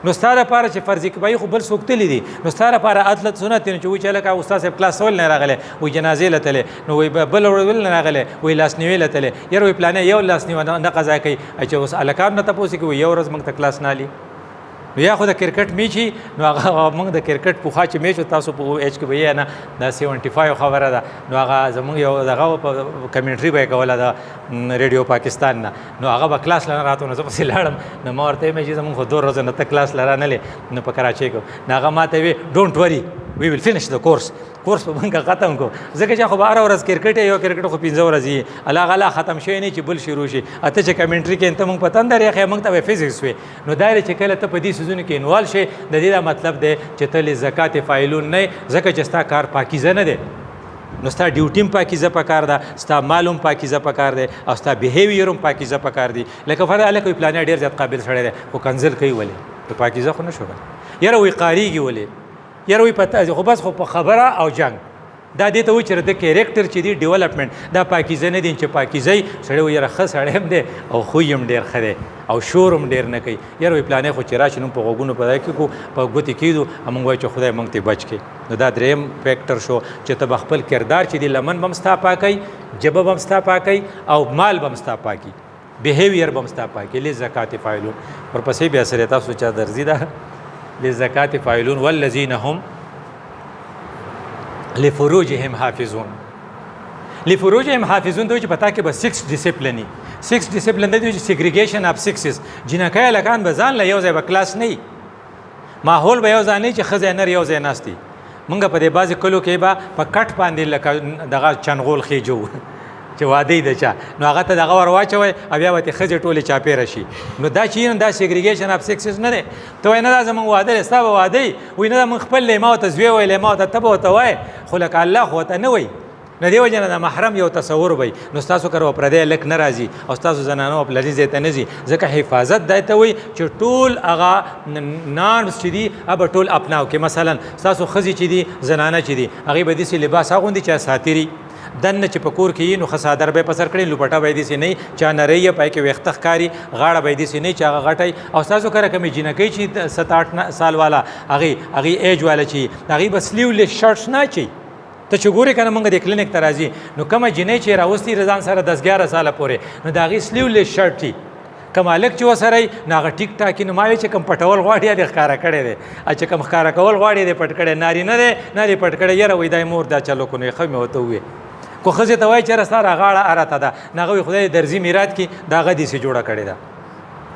نو ستا لپاره چې فرض کفایي خو بل څوک تللی دي نو ستا لپاره اتلت سنت دی چې وایي چې هلکه استاد صاحب کلاس ول نه راغلی وایي جنازې له تللی نو وایي بل ول نه راغلی وایي لاسنیوي له تللی یاره وایي پلانې یو لاسنیوه نه قضا کوي چې اوس هلکانو نه تپوس کوي یو ورځ موږ ته کلاس نه علي. نو یا خو د کرکټ میچ نو هغه موږ د کرکټ پوخا چې میچ تاسو په ایچ کې به نه د 75 خبره ده نو هغه زموږ یو دغه کمنټري به کوله د ریډیو پاکستان نه نو هغه به کلاس لره راته نو زه پسې لاړم نو ما ورته ویل چې زموږ خو 2 ورځې نه ته کلاس لره نه لې نو په کراچۍ کې نو هغه ماته وی ډونټ وری وی ویل فینش د کورس په موږ ختم کو ځکه چې خو به هره ورځ کرکټ یو کرکټ خو 15 ورځې الله غلا ختم شوی نه چې بل شروع شي اته چې کمنټري کې ته موږ پته نه لري موږ ته فزیکس وي نو دایره چې کله ته په دې سيزونه کې انوال شي د دې دا مطلب دی چې ته له زکات فایلون نه ځکه چې ستا کار پاکیزه نه دی نو ستا ډیوټیم پاکیزه پکار ده ستا معلوم پاکیزه پکار دی او ستا بیهیویرم پاکیزه پکار دی. لکه فرض الله کوئی پلان ډیر زیات قابل سره دی خو کنزل کوي ولې ته پاکیزه خو نه شو یاره وی قاریږي ولې یاره وی پته خو بس خو په خبره او جنگ دا دې ته وایي چې د کیریکټر چې دی ډیولپمنټ دا پاکیزه نه دي چې پاکیزه سړی وایي یاره ښه سړی هم دی او خوی هم ډېر ښه دی او شور هم ډېر نه کوي یاره وایي پلانې خو چې راشي نو په غوږونو په ځای کې کو په ګوتې کېږدو موږ وایو چې خدای موږ ته بچ کړي. نو دا دریم فیکټر شو چې ته به خپل کردار چې دی لمن به هم ستا پاکوي ژبه به هم ستا پاکوي او مال به هم ستا پاکي بیهیویر به هم ستا پاکي لزکات فاعلون. ورپسې بیا سره تاسو چا درځي ده لزکات فاعلون والذین هم لفروجهم حافظون. لفروجهم حافظون دوی چې پتا کې به 6 ډیسپلینی 6 ډیسپلین دی چې سیګریګیشن اف سکسز جنکای لکان به ځان له یو ځای به کلاس نه ماحول به یو ځای نه چې خزه نه یو ځای ناشتي مونږ په دې بازي کلو کې به په کټ باندې لکه دغه چنغول خېجو چې واده د چا نو هغه ته دغه ور واچوي او بیا به خزه ټوله چاپیره شي. نو دا چې دا سیګریګیشن اف سکسز نه دی ته نه دا زمون واده ستا به واده وي نه من خپل له ما ته زوی ویل ما ته تبه ته وای خو لکه الله خو ته نه وای نه دی وجنه د محرم یو تصور وي نو تاسو کرو پردې لک ناراضي او تاسو زنانو په لذیذ ته نزي ځکه حفاظت دایته وي چې ټول هغه نارمز چې دي اب ټول اپناو کې مثلا تاسو خزي چې دي زنانه چې دي هغه به دي لباس اغوندي چې ساتيري دنه چې پکور کې نو خصادر به پسر کړي لوپټه به دي سي نه چا نری پای کې وختخ کاری غاړه به دي سي نه چا غټي او تاسو کرا کمی جنکی چې 7-8 سال والا هغه ایج والا چې هغه بسلیو له شرټس نه چي ته چې ګوري کنه موږ د کلینیک ترازی نو کومه جنې چې راوستي رضان سره 10-11 سال پورې نو دا غي سلیو له شرټي کمالک چې وسره ناغه ټیک ټاکی نو ماوي چې کم پټول غواړي د ښکارا کړي دي چې کم ښکارا کول غواړي د پټ کړي ناری نه دي ناری پټ کړي یره وې دای مور دا چلو کو نه خمه وته وي کو خزه ته وای چې رساره غاړه اراته ده ناغه خدای درزي میراث کی دا غدي سي جوړه کړي ده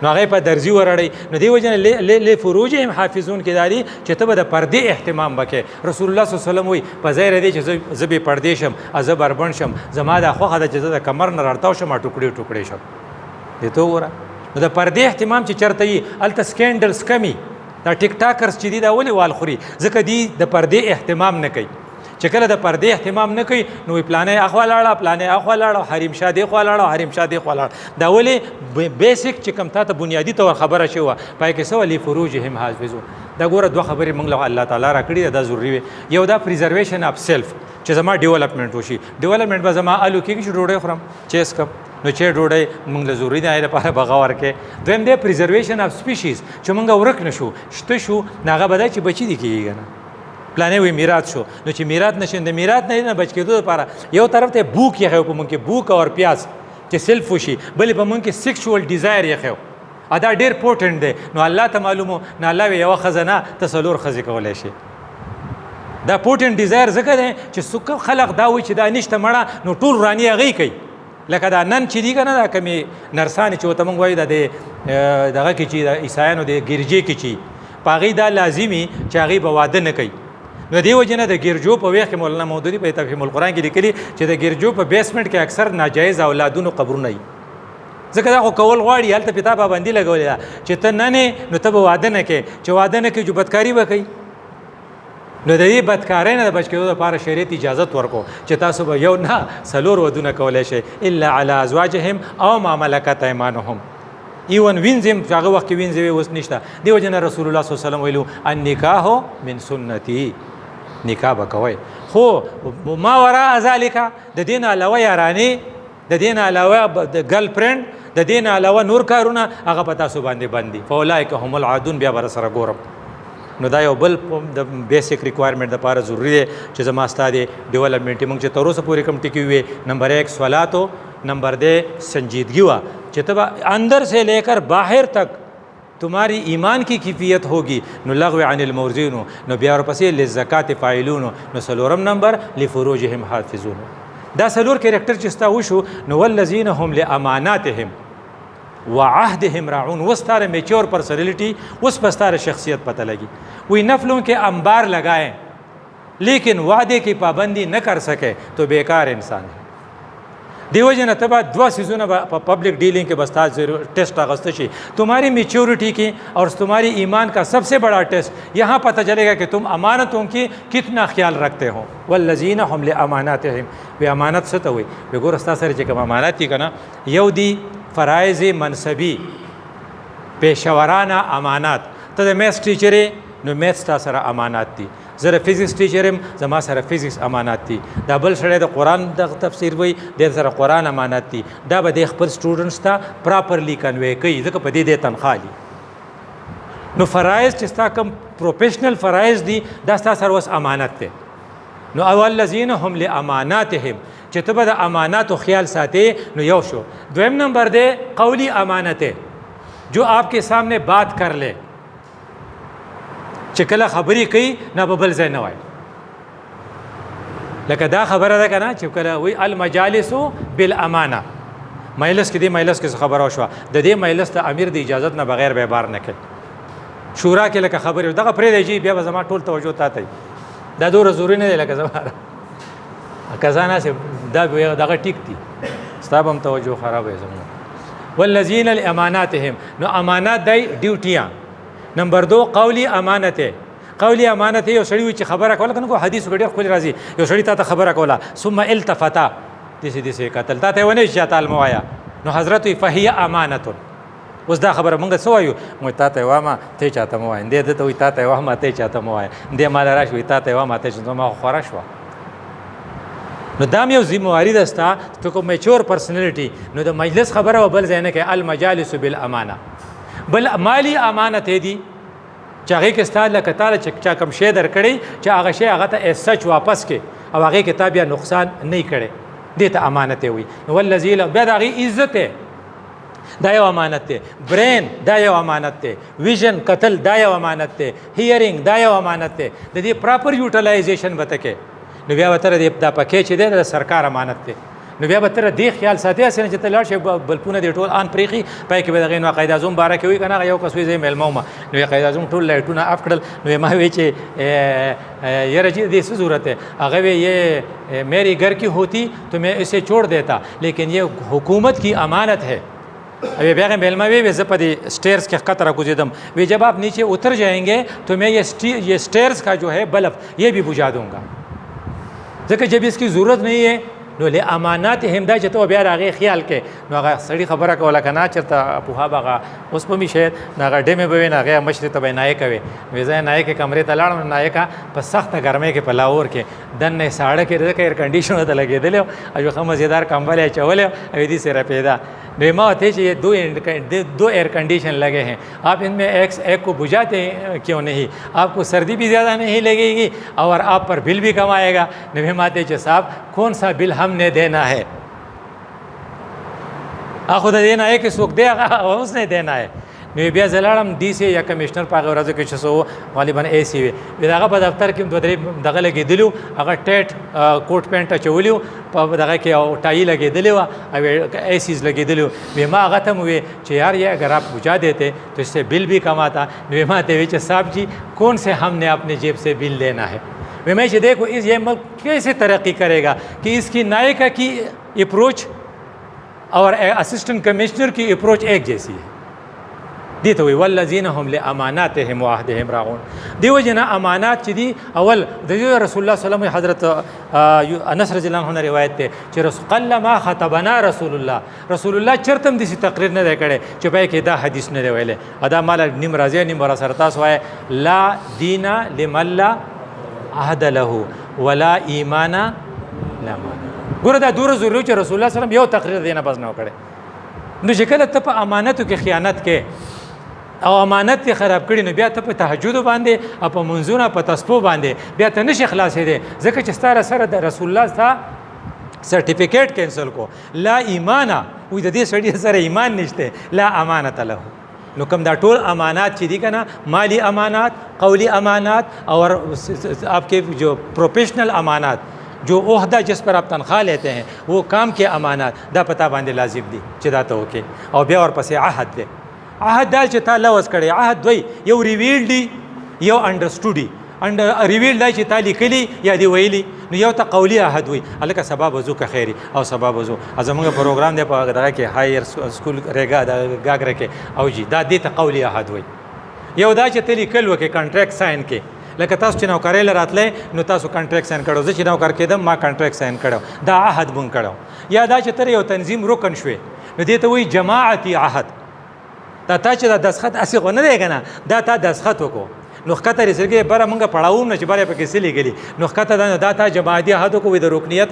نو هغه په درزي ورړی نو دی وجنه ل فروجهم حافظون کې داري چې ته به د پردې اهتمام وکې. رسول الله صلی الله علیه وسلم وی په ظاهر دی چې زبې پردې شم از بربند شم زما د خوخه د چې د کمر نه راړتاو شم ټوکړي ټوکړي شم دې ته وره نو د پردې اهتمام چې چرته وي الته سکینډلز کمی دا ټیک ټاکرز چې دي دا ولې وال خوري ځکه دی د پردې اهتمام نه کوي چې کله د پردې اهتمام نه کوي نو پلانې اخوا لاړه پلانې اخوا لاړه حریم شاه دی خوا لاړه حریم شاه دی خوا لاړه دا ولې بیسیک چې کوم ته بنیادی تور خبره شوه پای کې سو لی فروجهم حافظون دا ګوره دوه خبرې موږ له الله تعالی را کړی دا ضروری وي یو دا پریزرویشن اف سیلف چې زما ډیولپمنٹ وشي ډیولپمنٹ به زما الو کې چې ډوډۍ خورم چیس کم نو چې ډوډۍ موږ له ضروری دی لپاره بغاور کې دویم دی پریزرویشن اف سپیشیز چې موږ ورک نشو شته شو ناغه بدای چې بچی دی کیږي نه پلانې وي میراث شو نو چې میراث نشین د میراث نه بچ کېدو لپاره یو طرف ته بوک یې خو په مونږ کې بوک او پیاس چې سیلف وشي بلې په مونږ کې سیکشوال ډیزایر یې خو دا ډېر پورټنټ دی. نو الله ته معلومو نه الله یوه ښځه نه ته 4 ښځې کولی شي. دا پورټنټ ډیزایر ځکه دی چې څوک خلق دا وایي چې دا نشته مړه نو ټول وراني هغې کوي. لکه دا نن چې دي که نه دا کمې نرسانې چې ورته موږ وایو دا د دغه کې چې د عیسایانو د ګرجې کې چې په هغې دا لازمي چې هغې به واده نه کوي. نو دې وجې نه د ګرجو په ویښ کې مولانا مودودي په تفهیم القرآن کې لیکلي چې د ګرجو په بیسمنټ کې اکثر ناجایز اولادونو قبرونه وي. ځکه دا خو کول غواړي هلته پې تا پابندي لګولې ده چې ته ننې نو ته به واده نه کوې، چې واده نه کوې جو بدکاري به کوي. نو د دې بدکارۍ نه د بچ کېدو لپاره شریعت اجازت ورکړو چې تاسو به یو نه 4 ودونه کولی شئ الا علی ازواجهم او ما ملکت ایمانهم. ایون وینځم چې هغه وخت کې وینځې وې اوس نشته. دې وجې نه رسول الله صلی الله علیه وسلم ویلو النکاح من سنتي، نکاح به کوئ. خو ما وراء ذلک د دې نه علاوه یارانې، د دې نه علاوه د ګرل فرینډ، د دې نه علاوه نور کارونه هغه په تاسو باندې بندي. فاولئک هم العادون. بیا به راسره ګورم. نو دا یو بل د بیسیک ریکوایرمنټ دپاره ضروري دی چې زما ستا د ډیولپمنټ موږ چې تر اوسه پورې کوم ټکي وي. نمبر 1 سوالات ہو، نمبر 2 संजीदगी हुआ कि तब अंदर से लेकर बाहर तक तुम्हारी ईमान की कैफियत होगी. नो लग़व अनिल मुरज़िन नो बियार पसे लिज़कात फ़ाइलून नो सलोरम नंबर लिफ़ुरूजिहिम हाफ़िज़ून. دا सलोर कैरेक्टर चिस्ता वशो नो वल्लज़ीन हुम लिअमानातिहिम वअहदिहिम राऊन. वो सारे मेच्योर पर्सनैलिटी उस पर सारे शख्सियत पता लगी. वही नफलों के अंबार लगाएं लेकिन वादे की पाबंदी न कर सके तो बेकार इंसान है. دیو جن تبا 2 سیزونه په پبلک ڈیلنگ کے بستا ٹیسٹ اغسط شي. تمہاری میچورٹی کی اور تمہاری ایمان کا سب سے بڑا ٹیسٹ یہاں پتہ چلے گا کہ تم امانتوں کی کتنا خیال رکھتے ہو. والذین هم لاماناتهم. بے امانت څه ته وایي؟ وګوره ستا سره چې کوم امانت دي که نه، یو دی فرایض منصبي پیشورانه امانات. ته د میث ټیچر یې نو میث ستا سره امانات دي. زه د فزیکس ټیچر یم زما سره فزیکس امانات دي. دا بل سړی د قرآن د تفسیر وایي د سره قرآن امانات دي. دا به د خپل سټوډنټس ته پراپرلی کنوی کوي ځکه په دې د تنخوا دي. نو فرایض چې ستا کوم پروفیشنل فرایض دي دا ستا سره اوس امانت دی. نو والذین هم لاماناتهم چې ته به د اماناتو خیال ساتې نو یو شو. دویم نمبر دی قولی امانت جو آپ کے سامنے بات کر لے چې کله خبرې کوي نه به بل ځای نه وایي. لکه دا خبره ده که نه چې کله وایي المجالس بالامانه، مجلس کې دی مجلس کې خبره وشوه د دې مجلس ته امیر د اجازت نه بغیر به بار نه کوي. شورا کې لکه خبرې دغه پرېږدی چې بیا به زما ټول توجه تا ته دا دومره ضروري نه دی لکه زما کزانه چې دا دغه ټیک دي ستا به هم توجه خرابوي زموږ. والذین لاماناتهم نو امانات دی ډیوټیان. نمبر 2 قولی امانت ہے. قولی امانت ہے یو سړی چې خبره کوله کنه کو حدیث ګډیر خپل راځي یو سړی ته خبره کوله ثم التفتا دسه قتل ته ونه چې تعالی موایا نو حضرت فهي امانت. اوس دا خبره مونږ څه وایو؟ مو ته وامه ته چاته مو وای دې ته وي ته وامه ته چاته مو وای دې مال راشي ته وامه ته چې ما خورا شو. نو دا یو ذمہواری ده ستا ته کو میچور پرسنالټي. نو د مجلس خبره وبل ځای نه کې المجالس بالامانه. بل مالی امانت دی چې هغې کې ستا لکه تاله چې چا کوم شی درکړی چې هغه شی هغه ته سچ واپس کې او هغې کې تا بیا نقصان نه کړی دې ته امانت وي. نو والذي بیا د هغې عزت دی دا یو امانت دی. برین دا یو امانت دی. ویژن قتل دا یو امانت دی. هیرینګ دا یو امانت دی. د دې پراپر یوټیلایزیشن به ته کې نو بیا به تر دا پکې چې دی د سرکار امانت دی. نو بیا به تر دې خیال ساتي اسنه چې ته لاړ شې بلپونه دې ټول آن پرېښي پای کې به دغې نو قاید اعظم باره کې وي که نه یو کس وي زه یې میلمه وم نو قاید اعظم ټول لایټونه اف کړل نو ما وی چې یاره جی دې څه ضرورت ہے؟ هغه وی یہ میری گھر کی ہوتی تو میں اسے چھوڑ دیتا لیکن یہ حکومت کی امانت ہے. ابھی بیا میلمه وی زه په دې سټیرز کې ښکته راکوزېدم وی جب آپ نیچے اتر جائیں گے تو میں یہ سٹیرز کا جو ہے بلب یہ بھی بجھا دوں گا ځکه جب اس کی ضرورت نہیں ہے. نو له امانات هم دا چې ته بیا د هغې خیال کې نو هغه سړي خبره کوله که نه چېرته پوها به هغه اوس به مې شاید نو هغه ډیمې به وي نو هغې مشرې ته به یې نایه کوې وی زه یې نایه کې کمرې ته لاړم نو نایه کا په سخته ګرمۍ کې په لاهور کې دننه یې ساړه کې ځکه ایئر کنډیشن ته لګېدلی او یو ښه مزېدار کمبل یې اچولی او دې سے رپېده. نو ما ورته چې یہ 2 ایئر کنڈیشن لگے ہیں آپ ان میں ایک کو بجھاتے کیوں نہیں؟ آپ کو سردی بھی زیادہ نہیں لگے گی اور آپ پر بل بھی کم آئے گا. نو ما ته چې صاحب کون سا بل ہم نے دینا ہے؟ خود دینا ہے کہ سوک دے اس نے دینا ہے. نو بیا زلاړم دی سي یا کمشنر په غوړه کې شسو غالبا اي سي وي دغه په دفتر کې دوه درې دغه لګېدلو هغه ټیټ کوټ پینټ چولیو په دغه کې او ټای لګېدلی وه او اي سیز لګېدلو وی ما هغه ته مې وی چې یار یہ اگر آپ پوچھا دیتے تو اس سے بل بھی کم آتا نو ما ته وی چې صاحب جی کون سے ہم نے اپنے جیب سے بل لینا ہے میں دیکھو اس یہ ملک کیسے ترقی کرے گا کہ اس کی نائکا کی اپروچ اور اسسٹنٹ کمشنر کی اپروچ ایک جیسی ہے دیته وی والذین هم لاماناتهم وعهدهم راعون دیو جنا امانات چې دی اول د رسول الله صلی الله علیه وسلم حضرت انس رضی الله عنه روایت ته چې رسول الله ما خطبنا رسول الله چرتم دسی تقریر نه کړي چې په کې دا حدیث نه ویلې ادا مال نیم راځي نیم را سره تاسو وای لا دین لمن لا عهد له ولا ایمان لا ګوره دا دور ضروري چې رسول الله صلی الله علیه وسلم یو تقریر دینه بس نه کړي نو چې کله ته په امانتو کې خیانت کې او امانت ته خراب کړي نو بیا ته په تهجد باندې او په منځونه په تسبیح باندې بیا ته نشي خلاصې دي ځکه چې ستاره سره د رسول الله سره سرټیفیکیټ کینسل کو لا ایمان وي د دې سړي سره ایمان نشته لا امانت له نو کوم دا ټول امانات چې دي کنه مالی امانات قولی امانات اور آپ کے جو پروفیشنل امانات جو عہدہ جس پر آپ تنخواہ لیتے ہیں وہ کام کے امانات دا پتا باندې لازم دي چې دا ته وکي او بیا ورپسې عهد دی عهد دا چې تا لوز کړی عهد دوی یو ریویل دی یو انډرسټوډي ریویل دا چې تا لیکلی یا دی ویلی نو یو ته قولی عهد وي هلکه سبا به ځو که خیري او سبا به ځو زموږ پروګرام دی په دغه کې هایر سکول ریګا د ګاګره کې او جی دا دې ته قولی عهد وي یو دا چې ته لیکل وکې کنټریکټ ساین کې لکه تاسو چې نوکرۍ له راتلی نو تاسو کنټریکټ ساین کړو زه چې نوکر کېدم ما کنټریکټ ساین کړو دا عهد مونږ کړو یا دا چې ته یو تنظیم رکن شوې نو دې ته وایي جماعتي عهد دا تا چې دا دسخط هسې خو نه دی که نه دا تا دسخط وکړو نو ښکته رسېږي بره مونږ پړاوو نه چې بره پکې څه لیکلي نو ښکته دا تا جماعتي عهد وکړو د رکنیت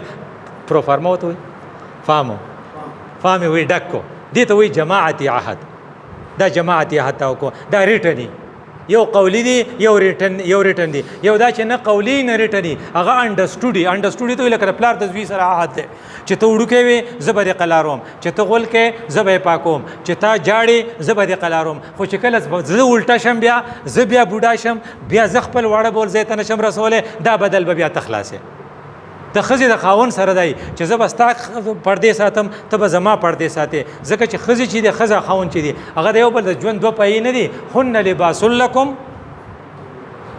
پروفارما ورته وایي فامې وایي ډک کو دې ته وایي جماعتي عهد دا جماعتي عهد ته وکړو دا ریټني یو قولی دی یو ریټن دی یو دا چې نه قولی نه ریټني هغه انډرسټوډي ته لکه پلار د زوی سره عهد دی چې ته وړوکی وې زه به دې قلاروم چې ته غول کې زه به یې پاکوم چې تا جاړې زه به دې قلاروم خو چې کله زه الټه شم بیا زه بیا بوډا شم بیا زه خپل واړه بول ځای ته نشم رسولی دا بدل به بیا ته خلاصې د ښځې د خاوند سره دی چې زه به ستا پردې ساتم ته به زما پردې ساتې ځکه چې ښځې چې دی ښځه خاوند چې دی هغه د یو بل د ژوند دوه پایې نه دي هن لباس لکم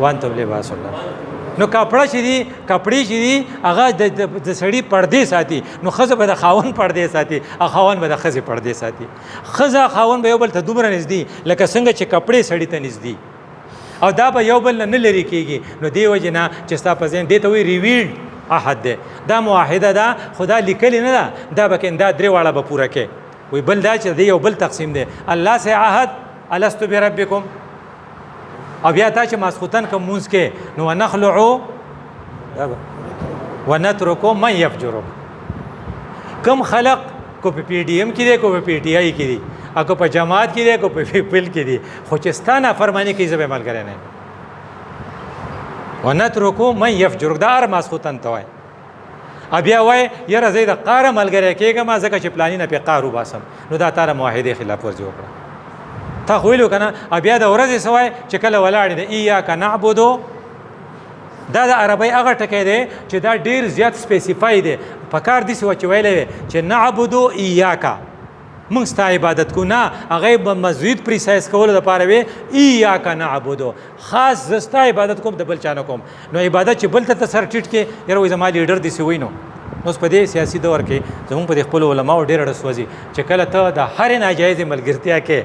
وانتم لباس لهم نو کپړه چې دي کپړې چې دي هغه د سړي پردې ساتي نو ښځه به د خاوند پردې ساتي او خاوند به د ښځې پردې ساتي ښځه خاوند به یو بل ته دومره نږدې لکه څنګه چې کپړې سړي ته نږدې او دا به یو بل نه لرې کېږي نو دې وجې نه چې ستا په ذهن دې ته وایي ریویلډ عهد دی دا معاهده ده خدا لیکلی نه ده دا به دا درې واړه به پوره کې وی بل دا چې دی یو بل تقسیم دی الله سے عهد الست بربکم او بیا تا چې ماسخوتن کوم مونځ کې نو ونخلعو ونترکو من یفجرک کم خلق کو په پی ډی ایم کې دی کو په پی ټی آی کې دی او کو په جماعت کې دی کو په پیپل کې دی خو چې ستا نافرماني کوي زه به ملګری نه یم ونترکو من یفجرک دا هر ماسخوتن ته وایي بیا وایي یاره زه د قاره ملګری کېږم ځکه چې پلاني نه پې قار وباسم نو دا تا د معاهدې خلاف ورزي وکړه تا خو ویلو که نه بیا د ورځې څه وایي چې کله ولاړې د ایاک نعبدو دا د عربۍ هغه ټکی دی چې دا ډېر زیات سپیسیفای دی په کار داسې وه چې ویلی وی چې نعبدو ایاکا موږ ستا عبادت کو نه هغه به مزید پریسایز کولو دپاره وی ایاک نعبدو خاص زه ستا عبادت کوم د بل چا نه کوم نو عبادت چې بل ته ته سر ټیټ کې یاره وایي زما لیډر داسې وایي نو اوس په دې سیاسي دور کې زموږ په دې خپلو علماو ډېر اړه سوځي چې کله ته د هرې ناجایزې ملګرتیا کې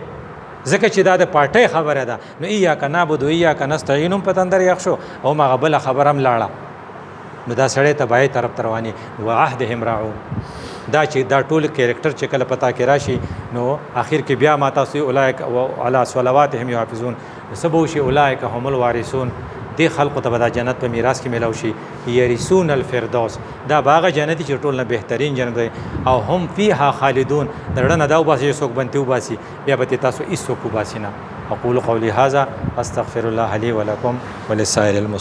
ځکه چې دا د پارټۍ خبره ده نو ایاک نعبدو ایاک نستعین هم په تندر یخ شو او هماغه بله خبره هم لاړه نو دا سړی تباهۍ طرف ته رواني وعهدهم راعون دا چې دا ټول کیریکټر چې کله پتا کې راشي نو آخر کې بیا ما تاسو اولئک علی صلواتهم یحافظون سبو شي اولئک هم الوارثون دې خلقو ته به دا جنت په میراث کې میلاو شي یریثون الفردوس دا باغ جنتي چې ټول نه بهترین جنت دی او هم فیها خالدون درړه نه دا وباسي څوک بنتي وباسي بیا به تاسو هیڅ څوک وباسي نه اقول قولي هذا استغفر الله لي ولكم ولسائر المسلمين